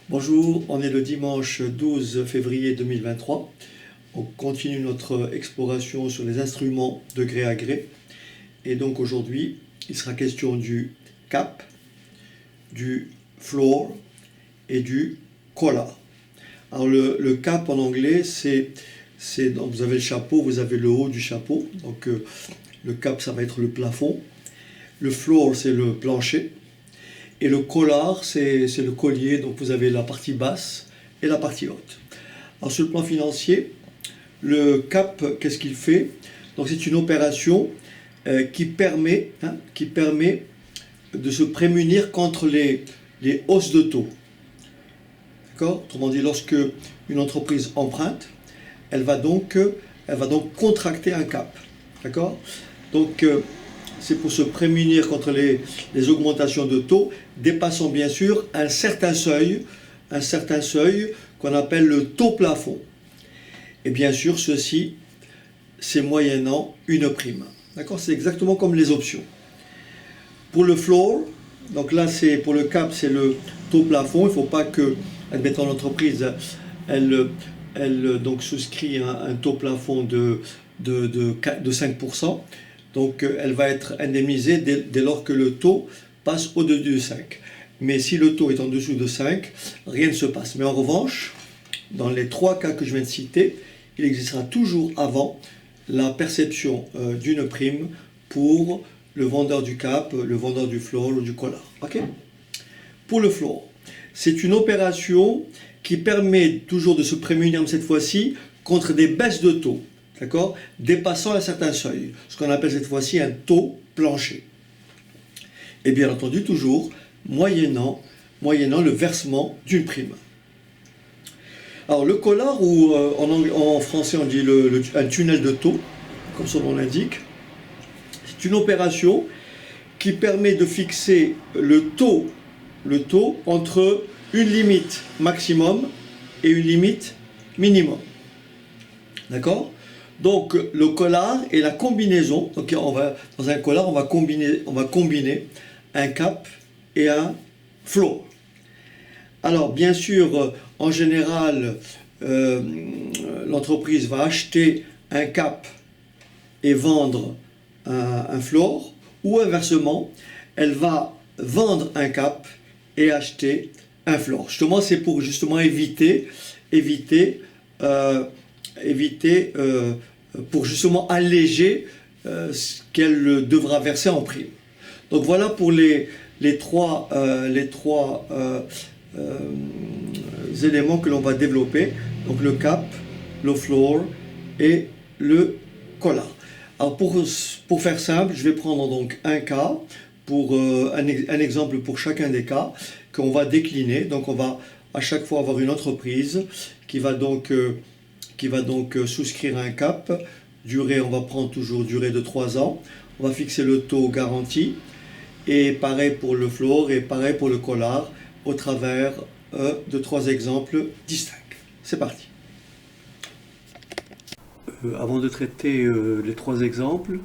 Bonjour, on est le dimanche 12 février 2023. On continue notre exploration sur les instruments de gré à gré. Et donc aujourd'hui, il sera question du cap, du floor et du collar. Alors le cap en anglais, donc vous avez le chapeau, vous avez le haut du chapeau. Donc le cap, ça va être le plafond. Le floor, c'est le plancher. Et le collar, c'est le collier, donc vous avez la partie basse et la partie haute. Alors sur le plan financier, le cap, qu'est-ce qu'il fait? Donc c'est une opération qui permet de se prémunir contre les hausses de taux. D'accord? Autrement dit, lorsque une entreprise emprunte, elle va donc contracter un cap. D'accord? Donc c'est pour se prémunir contre les augmentations de taux, dépassant bien sûr un certain seuil qu'on appelle le taux plafond. Et bien sûr, ceci, c'est moyennant une prime. D'accord? C'est exactement comme les options. Pour le floor, donc là, pour le cap, c'est le taux plafond. Il ne faut pas que, admettons, l'entreprise, elle donc souscrit un taux plafond de 5%. Donc elle va être indemnisée dès lors que le taux passe au-dessus de 5. Mais si le taux est en dessous de 5, rien ne se passe. Mais en revanche, dans les trois cas que je viens de citer, il existera toujours avant la perception d'une prime pour le vendeur du cap, le vendeur du floor ou du collar. Okay? Pour le floor, c'est une opération qui permet toujours de se prémunir cette fois-ci contre des baisses de taux. D'accord? Dépassant un certain seuil, ce qu'on appelle cette fois-ci un taux plancher. Et bien entendu, toujours moyennant le versement d'une prime. Alors le collar, ou en français on dit un tunnel de taux, comme son nom l'indique, c'est une opération qui permet de fixer le taux entre une limite maximum et une limite minimum. D'accord? Donc le collar est la combinaison. Donc dans un collar, on va combiner un cap et un floor. Alors bien sûr, en général, l'entreprise va acheter un cap et vendre un floor, ou inversement, elle va vendre un cap et acheter un floor. Justement, c'est pour éviter pour justement alléger ce qu'elle devra verser en prime. Donc voilà pour les trois éléments que l'on va développer, donc le cap, le floor et le collar. Alors pour faire simple, je vais prendre donc un cas, un exemple pour chacun des cas qu'on va décliner. Donc on va à chaque fois avoir une entreprise qui va donc souscrire un cap. On va prendre toujours durée de 3 ans. On va fixer le taux garanti. Et pareil pour le floor et pareil pour le collar au travers de 3 exemples distincts. C'est parti. Avant de traiter les 3 exemples,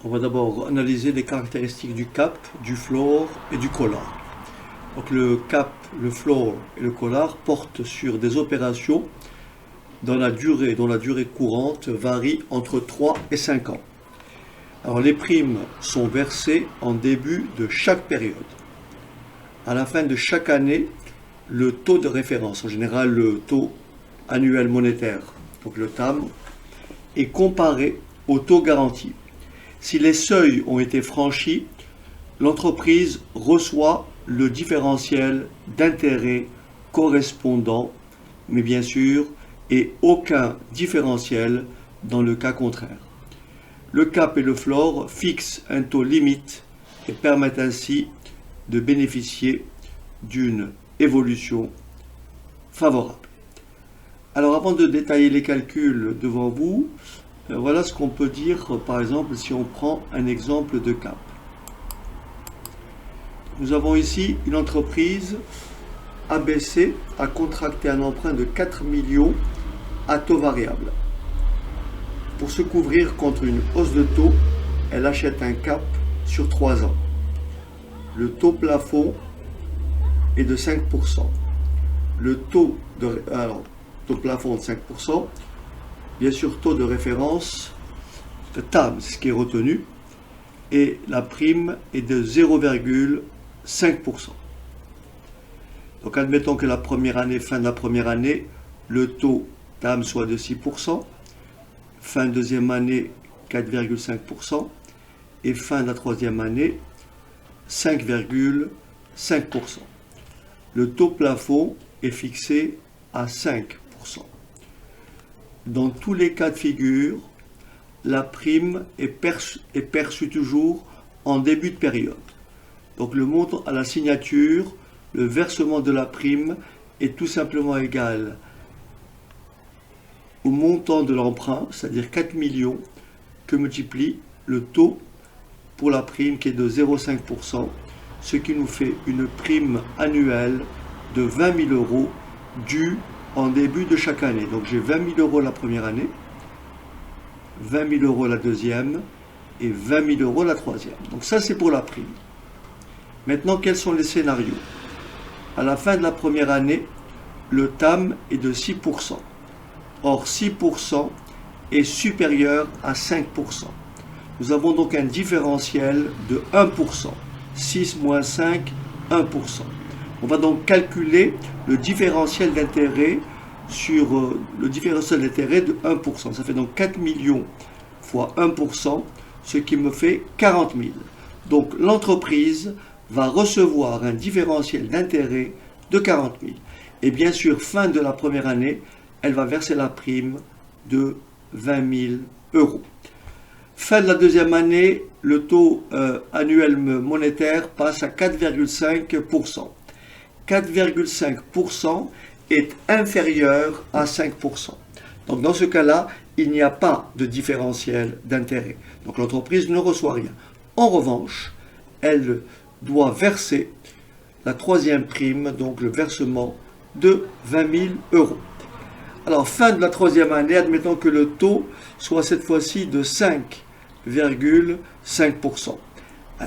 on va d'abord analyser les caractéristiques du cap, du floor et du collar. Donc le cap, le floor et le collar portent sur des opérations dont la durée courante varie entre 3 et 5 ans. Alors les primes sont versées en début de chaque période. À la fin de chaque année, le taux de référence, en général le taux annuel monétaire, donc le TAM, est comparé au taux garanti. Si les seuils ont été franchis, l'entreprise reçoit le différentiel d'intérêt correspondant, mais bien sûr, et aucun différentiel dans le cas contraire. Le cap et le floor fixent un taux limite et permettent ainsi de bénéficier d'une évolution favorable. Alors avant de détailler les calculs devant vous, voilà ce qu'on peut dire par exemple si on prend un exemple de cap. Nous avons ici une entreprise ABC a contracté un emprunt de 4 millions à taux variable. Pour se couvrir contre une hausse de taux, elle achète un cap sur 3 ans. Le taux plafond est de 5%. le taux de, alors, taux plafond de 5%, bien sûr taux de référence, de TAM, c'est ce qui est retenu, et la prime est de 0,5%. Donc admettons que la première année, fin de la première année, le taux TAM soit de 6%, fin de deuxième année 4,5% et fin de la troisième année 5,5%. Le taux plafond est fixé à 5%. Dans tous les cas de figure, la prime est perçue toujours en début de période. Donc le montant à la signature, le versement de la prime est tout simplement égal au montant de l'emprunt, c'est-à-dire 4 millions, que multiplie le taux pour la prime qui est de 0,5%, ce qui nous fait une prime annuelle de 20 000 euros due en début de chaque année. Donc j'ai 20 000 euros la première année, 20 000 euros la deuxième et 20 000 euros la troisième. Donc ça c'est pour la prime. Maintenant, quels sont les scénarios? À la fin de la première année, le TAM est de 6%. Or 6% est supérieur à 5%. Nous avons donc un différentiel de 1%. 6 moins 5, 1%. On va donc calculer le différentiel d'intérêt sur le différentiel d'intérêt de 1%. Ça fait donc 4 millions fois 1%, ce qui me fait 40 000. Donc l'entreprise va recevoir un différentiel d'intérêt de 40 000. Et bien sûr, fin de la première année, elle va verser la prime de 20 000 euros. Fin de la deuxième année, le taux annuel monétaire passe à 4,5%. 4,5% est inférieur à 5%. Donc dans ce cas-là, il n'y a pas de différentiel d'intérêt. Donc l'entreprise ne reçoit rien. En revanche, elle doit verser la troisième prime, donc le versement de 20 000 euros. Alors, fin de la troisième année, admettons que le taux soit cette fois-ci de 5,5%.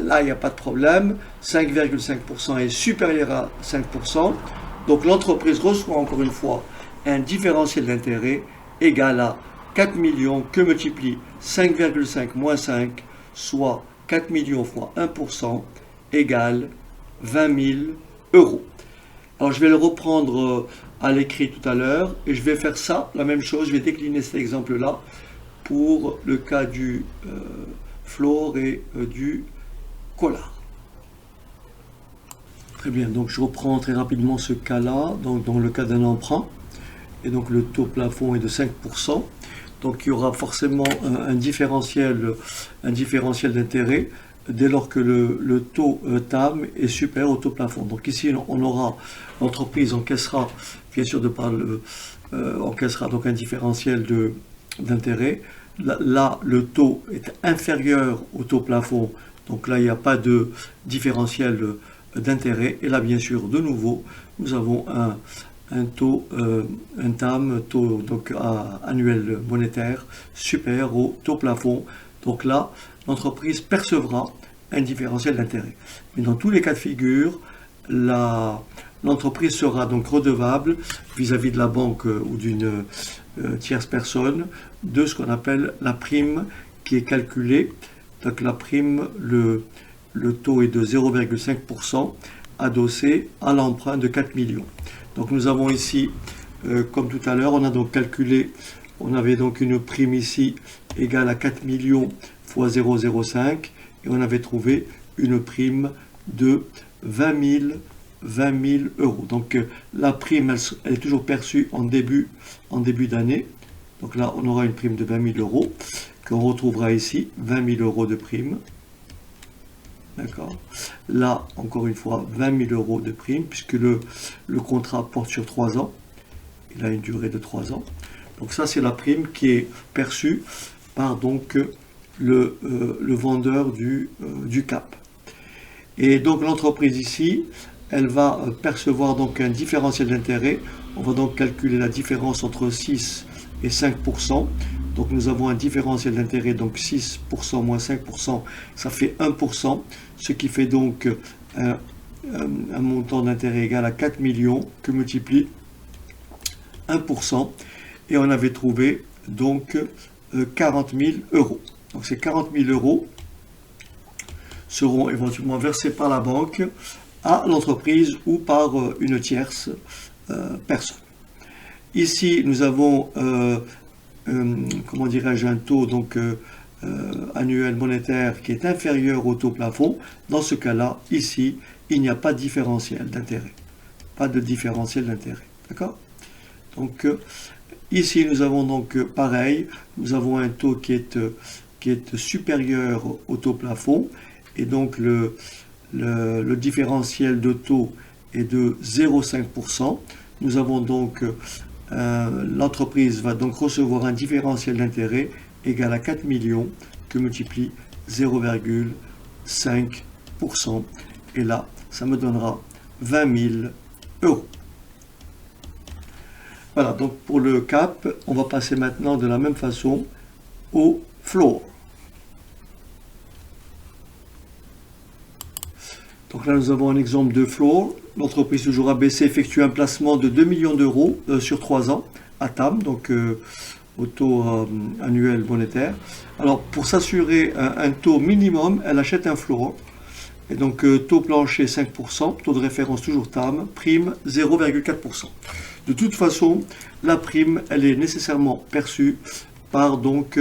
Là, il n'y a pas de problème. 5,5% est supérieur à 5%. Donc, l'entreprise reçoit encore une fois un différentiel d'intérêt égal à 4 millions que multiplie 5,5 moins 5, soit 4 millions fois 1% égale 20 000 euros. Alors, je vais le reprendre à l'écrit tout à l'heure et je vais faire ça, la même chose, je vais décliner cet exemple-là pour le cas du fluor et du collard. Très bien, donc je reprends très rapidement ce cas-là, donc dans le cas d'un emprunt, et donc le taux plafond est de 5%, donc il y aura forcément un différentiel d'intérêt dès lors que le taux TAM est supérieur au taux plafond. Donc ici, on aura, l'entreprise encaissera, bien sûr, encaissera donc un différentiel d'intérêt. Là, le taux est inférieur au taux plafond, donc là, il n'y a pas de différentiel d'intérêt. Et là, bien sûr, de nouveau, nous avons un taux, un TAM, taux donc, annuel monétaire, supérieur au taux plafond. Donc là, l'entreprise percevra un différentiel d'intérêt. Mais dans tous les cas de figure, l'entreprise sera donc redevable vis-à-vis de la banque ou d'une tierce personne de ce qu'on appelle la prime qui est calculée. Donc la prime, le taux est de 0,5% adossé à l'emprunt de 4 millions. Donc nous avons ici, comme tout à l'heure, on a donc calculé, on avait donc une prime ici égale à 4 millions fois 0,05 et on avait trouvé une prime de 20 000 euros. Donc la prime, elle est toujours perçue en début d'année. Donc là, on aura une prime de 20 000 euros qu'on retrouvera ici, 20 000 euros de prime. D'accord. Là, encore une fois, 20 000 euros de prime puisque le contrat porte sur 3 ans. Il a une durée de 3 ans. Donc ça, c'est la prime qui est perçue par donc le vendeur du cap. Et donc l'entreprise ici, elle va percevoir donc un différentiel d'intérêt. On va donc calculer la différence entre 6 et 5%. Donc nous avons un différentiel d'intérêt, donc 6% moins 5%, ça fait 1%, ce qui fait donc un montant d'intérêt égal à 4 millions que multiplie 1%, et on avait trouvé donc 40 000 euros. Donc ces 40 000 euros seront éventuellement versés par la banque à l'entreprise ou par une tierce personne. Ici, nous avons, comment dirais-je, un taux donc, annuel monétaire qui est inférieur au taux plafond. Dans ce cas-là, ici, il n'y a pas de différentiel d'intérêt. Pas de différentiel d'intérêt. D'accord? Donc, ici, nous avons donc pareil, nous avons un taux qui est supérieur au taux plafond, et donc le différentiel de taux est de 0,5%. Nous avons donc, l'entreprise va donc recevoir un différentiel d'intérêt égal à 4 millions que multiplie 0,5%. Et là, ça me donnera 20 000 euros. Voilà, donc pour le cap, on va passer maintenant de la même façon au floor. Donc là, nous avons un exemple de floor. L'entreprise toujours ABC effectue un placement de 2 millions d'euros sur 3 ans à TAM, donc au taux annuel monétaire. Alors, pour s'assurer un taux minimum, elle achète un floor. Et donc, taux plancher 5%, taux de référence toujours TAM, prime 0,4%. De toute façon, la prime, elle est nécessairement perçue par, donc,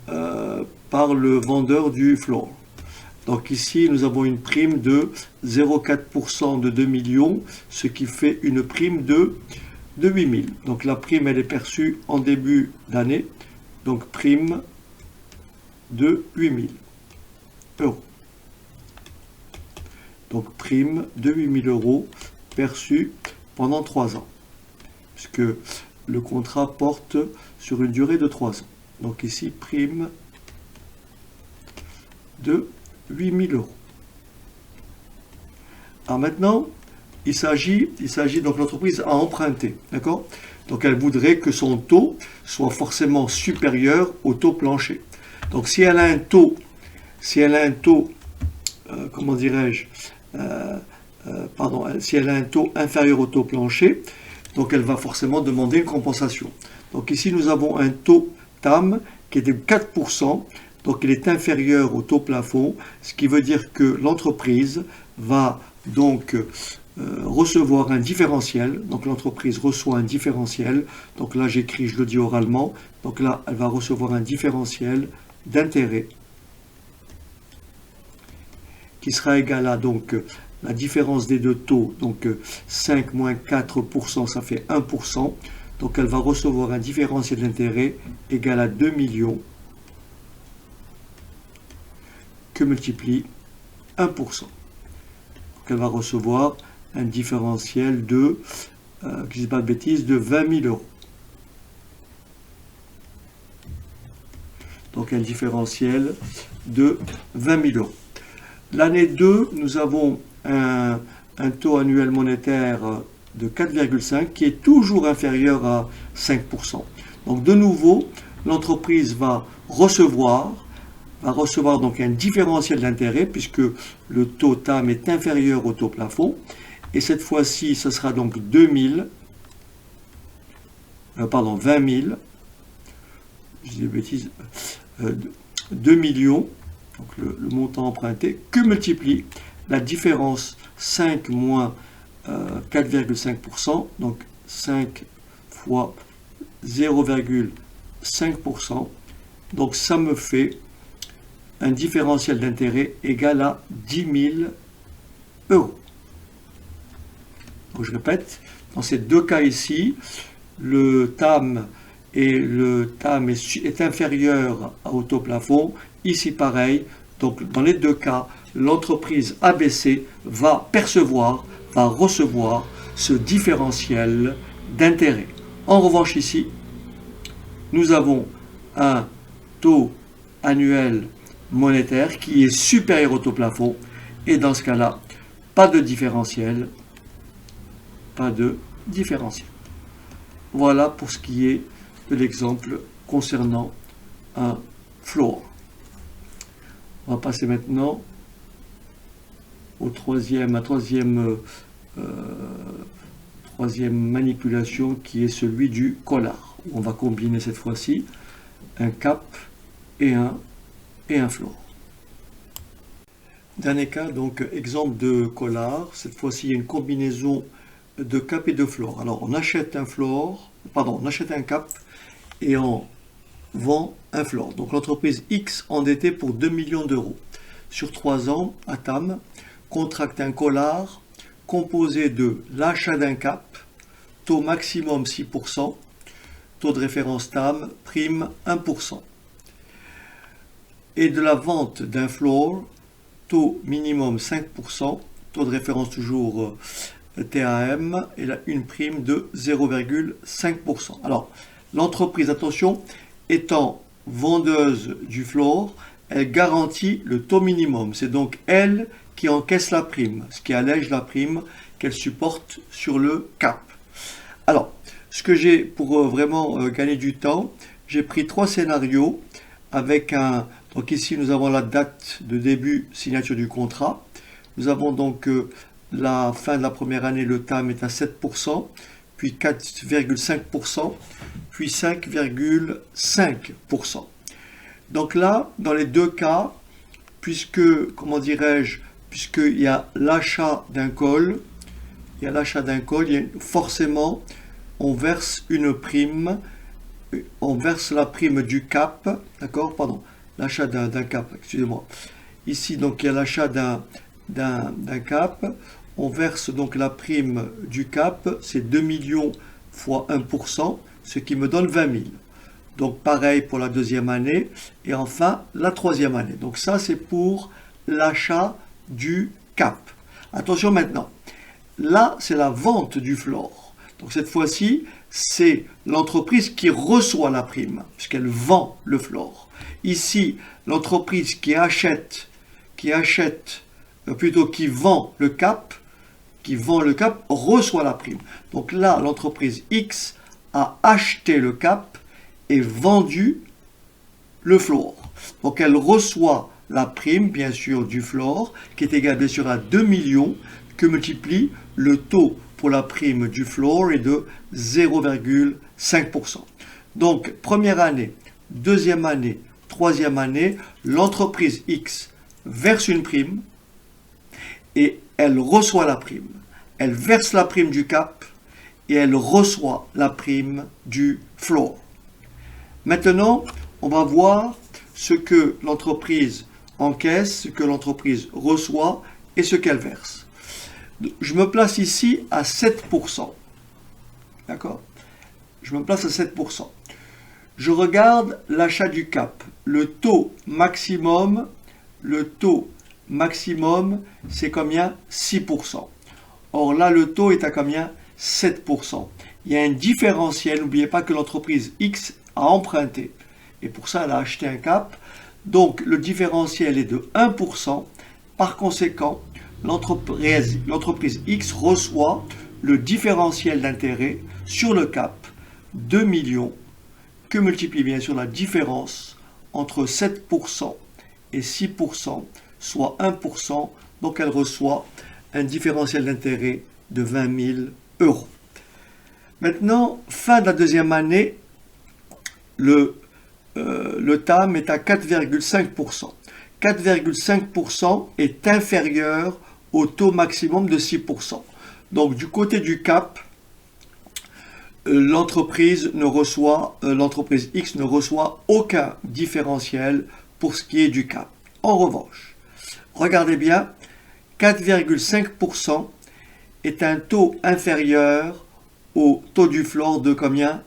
par le vendeur du floor. Donc ici, nous avons une prime de 0,4% de 2 millions, ce qui fait une prime de 8 000. Donc la prime, elle est perçue en début d'année. Donc prime de 8 000 euros. Donc prime de 8 000 euros perçue pendant 3 ans. Puisque le contrat porte sur une durée de 3 ans. Donc ici, prime de 8 000 euros. Alors maintenant, il s'agit donc l'entreprise a emprunté, d'accord? Donc elle voudrait que son taux soit forcément supérieur au taux plancher. Donc si elle a un taux, comment dirais-je, si elle a un taux inférieur au taux plancher, donc elle va forcément demander une compensation. Donc ici nous avons un taux TAM qui est de 4%. Donc il est inférieur au taux plafond, ce qui veut dire que l'entreprise va donc recevoir un différentiel. Donc l'entreprise reçoit un différentiel. Donc là j'écris, je le dis oralement. Donc là elle va recevoir un différentiel d'intérêt qui sera égal à donc la différence des deux taux. Donc 5 moins 4%, ça fait 1%. Donc elle va recevoir un différentiel d'intérêt égal à 2 millions. Que multiplie 1%. Donc elle va recevoir un différentiel de, je ne dis pas de bêtises, de 20 000 euros. Donc un différentiel de 20 000 euros. L'année 2, nous avons un taux annuel monétaire de 4,5 qui est toujours inférieur à 5%. Donc de nouveau, l'entreprise va recevoir donc un différentiel d'intérêt puisque le taux TAM est inférieur au taux plafond. Et cette fois-ci, ce sera donc 20 000, je dis des bêtises, 2 millions, donc le montant emprunté, que multiplie la différence 5 moins 4,5%, donc 5 fois 0,5%, donc ça me fait un différentiel d'intérêt égal à 10 000 euros. Donc je répète, dans ces deux cas ici, le TAM est inférieur au taux plafond. Ici pareil, donc dans les deux cas, l'entreprise ABC va recevoir ce différentiel d'intérêt. En revanche ici, nous avons un taux annuel monétaire qui est supérieur au taux plafond, et dans ce cas-là, pas de différentiel. Voilà pour ce qui est de l'exemple concernant un floor. On va passer maintenant au troisième troisième manipulation qui est celui du collar. On va combiner cette fois-ci un cap et un floor. Dernier cas, donc exemple de collar. Cette fois-ci, il y a une combinaison de cap et de floor. Alors, on achète un cap et on vend un floor. Donc, l'entreprise X endettée pour 2 millions d'euros. Sur 3 ans, Atam contracte un collar composé de l'achat d'un cap, taux maximum 6%, taux de référence TAM, prime 1%, et de la vente d'un floor, taux minimum 5%, taux de référence toujours TAM, et là, une prime de 0,5%. Alors, l'entreprise, attention, étant vendeuse du floor, elle garantit le taux minimum. C'est donc elle qui encaisse la prime, ce qui allège la prime qu'elle supporte sur le cap. Alors, ce que j'ai pour vraiment gagner du temps, j'ai pris 3 scénarios avec un... Donc ici, nous avons la date de début signature du contrat. Nous avons donc la fin de la première année, le TAM est à 7%, puis 4,5%, puis 5,5%. Donc là, dans les deux cas, puisqu'il y a l'achat d'un call, forcément, on verse une prime, on verse la prime du cap, d'accord, pardon, l'achat d'un cap, excusez-moi. Ici, donc, il y a l'achat d'un cap, on verse donc la prime du cap, c'est 2 millions fois 1%, ce qui me donne 20 000. Donc, pareil pour la deuxième année, et enfin, la troisième année. Donc, ça, c'est pour l'achat du cap. Attention maintenant, là, c'est la vente du floor. Donc, cette fois-ci, c'est l'entreprise qui reçoit la prime, puisqu'elle vend le floor. Ici, l'entreprise qui vend le cap, reçoit la prime. Donc là, l'entreprise X a acheté le cap et vendu le floor. Donc elle reçoit la prime, bien sûr, du floor, qui est égale, bien sûr, à 2 millions, que multiplie le taux pour la prime du floor est de 0,5%. Donc, première année, deuxième année, troisième année, l'entreprise X verse une prime et elle reçoit la prime. Elle verse la prime du cap et elle reçoit la prime du floor. Maintenant, on va voir ce que l'entreprise encaisse, ce que l'entreprise reçoit et ce qu'elle verse. Je me place ici à 7%. D'accord? Je me place à 7%. Je regarde l'achat du cap. Le taux maximum, c'est combien? 6%. Or là, le taux est à combien? 7%. Il y a un différentiel. N'oubliez pas que l'entreprise X a emprunté. Et pour ça, elle a acheté un cap. Donc, le différentiel est de 1%. Par conséquent, l'entreprise X reçoit le différentiel d'intérêt sur le cap 2 millions que multiplie bien sûr la différence entre 7% et 6%, soit 1%. Donc elle reçoit un différentiel d'intérêt de 20 000 euros. Maintenant, fin de la deuxième année, le TAM est à 4,5%. 4,5% est inférieur au taux maximum de 6%. Donc du côté du cap, l'entreprise X ne reçoit aucun différentiel pour ce qui est du cap. En revanche, regardez bien, 4,5% est un taux inférieur au taux du floor de combien?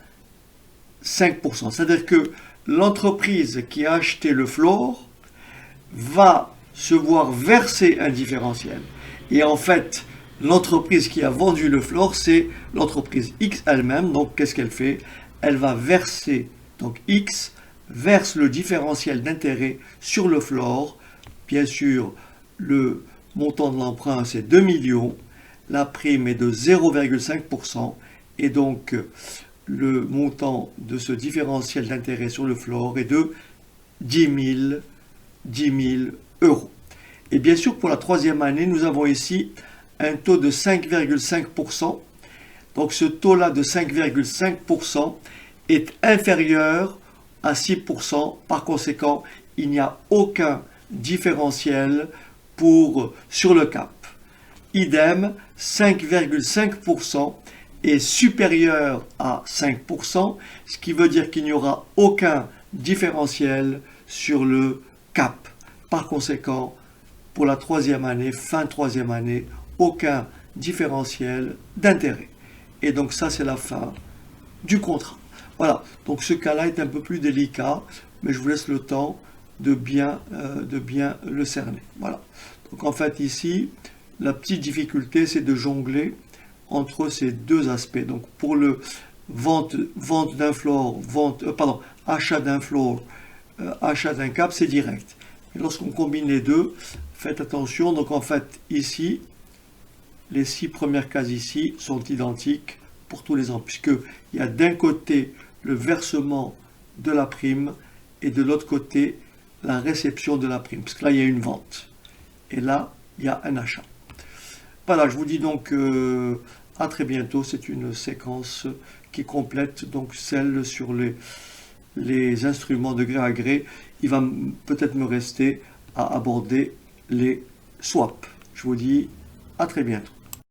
5%. C'est-à-dire que l'entreprise qui a acheté le floor va se voir verser un différentiel. Et en fait, l'entreprise qui a vendu le floor, c'est l'entreprise X elle-même. Donc, qu'est-ce qu'elle fait? Elle va verser, donc X verse le différentiel d'intérêt sur le floor. Bien sûr, le montant de l'emprunt, c'est 2 millions. La prime est de 0,5%. Et donc, le montant de ce différentiel d'intérêt sur le floor est de 10 000 euros. Et bien sûr, pour la troisième année, nous avons ici un taux de 5,5%. Donc ce taux-là de 5,5% est inférieur à 6%. Par conséquent, il n'y a aucun différentiel sur le cap. Idem, 5,5% est supérieur à 5%, ce qui veut dire qu'il n'y aura aucun différentiel sur le cap. Par conséquent, pour la troisième année, fin troisième année, aucun différentiel d'intérêt. Et donc ça, c'est la fin du contrat. Voilà, donc ce cas-là est un peu plus délicat, mais je vous laisse le temps de bien le cerner. Voilà. Donc en fait ici, la petite difficulté, c'est de jongler entre ces deux aspects. Donc pour le vente d'un floor, achat d'un floor, achat d'un cap, c'est direct. Et lorsqu'on combine les deux, faites attention. Donc en fait ici, les 6 premières cases ici sont identiques pour tous les ans, puisqu'il y a d'un côté le versement de la prime et de l'autre côté la réception de la prime, parce que là il y a une vente et là il y a un achat. Voilà, je vous dis donc à très bientôt. C'est une séquence qui complète donc celle sur les instruments de gré à gré. Il va peut-être me rester à aborder les swaps. Je vous dis à très bientôt.